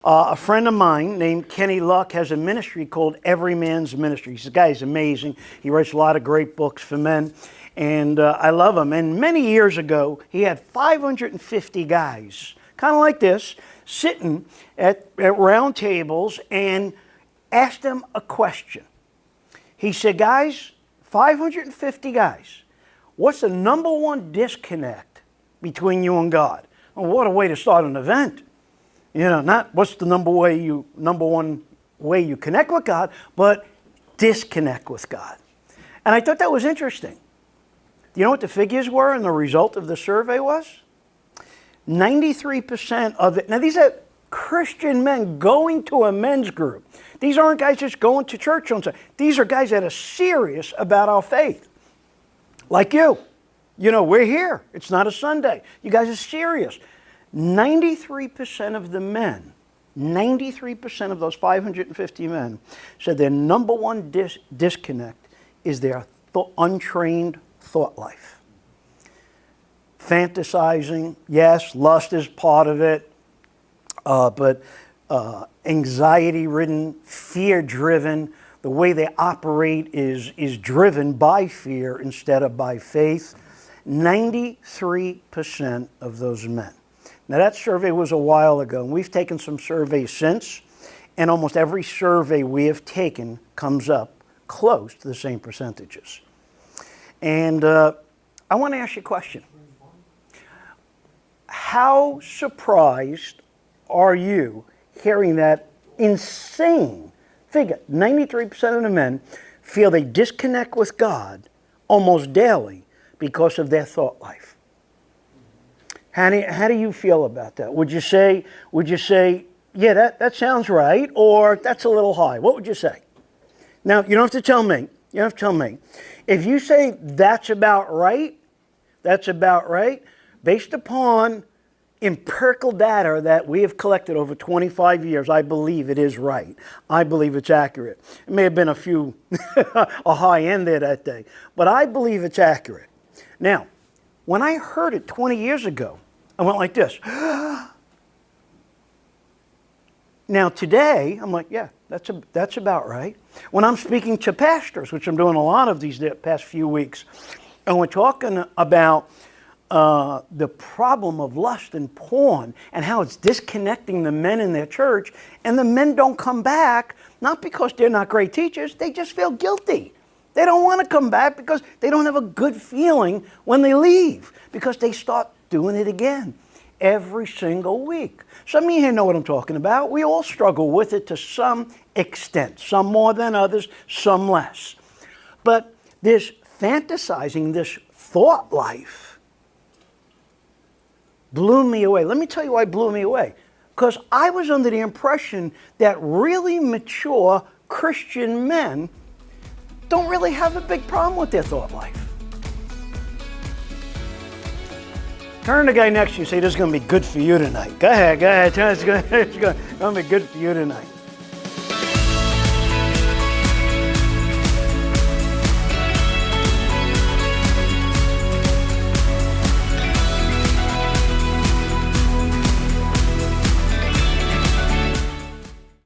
A friend of mine named Kenny Luck has a ministry called Every Man's Ministry. This guy is amazing. He writes a lot of great books for men, and I love him. And many years ago, he had 550 guys, kind of like this, sitting at round tables and asked them a question. He said, guys, 550 guys, what's the number one disconnect between you and God? Well, what a way to start an event. You know, not what's the number one way you connect with God, but disconnect with God. And I thought that was interesting. Do you know what the figures were and the result of the survey was? 93% of it. Now, these are Christian men going to a men's group. These aren't guys just going to church on Sunday. These are guys that are serious about our faith. Like you. You know, we're here. It's not a Sunday. You guys are serious. 93% of the men, 93% of those 550 men said their number one disconnect is their untrained thought life. Fantasizing, yes, lust is part of it, but anxiety-ridden, fear-driven, the way they operate is driven by fear instead of by faith. 93% of those men. Now, that survey was a while ago, and we've taken some surveys since, and almost every survey we have taken comes up close to the same percentages. And I want to ask you a question. How surprised are you hearing that insane figure? 93% of the men feel they disconnect with God almost daily because of their thought life. How do you feel about that? Would you say, yeah, that sounds right, or that's a little high? What would you say? Now, you don't have to tell me. You don't have to tell me. If you say that's about right, based upon empirical data that we have collected over 25 years, I believe it is right. I believe it's accurate. It may have been a high end there that day, but I believe it's accurate. Now, when I heard it 20 years ago, I went like this. Now today, I'm like, yeah, that's about right. When I'm speaking to pastors, which I'm doing a lot of these past few weeks, and we're talking about the problem of lust and porn and how it's disconnecting the men in their church, and the men don't come back, not because they're not great teachers, they just feel guilty. They don't want to come back because they don't have a good feeling when they leave, because they start doing it again every single week. Some of you here know what I'm talking about. We all struggle with it to some extent, some more than others, some less. But this fantasizing, this thought life blew me away. Let me tell you why it blew me away. Because I was under the impression that really mature Christian men don't really have a big problem with their thought life. Turn to the guy next to you and say, this is going to be good for you tonight. Go ahead. It's going to be good for you tonight.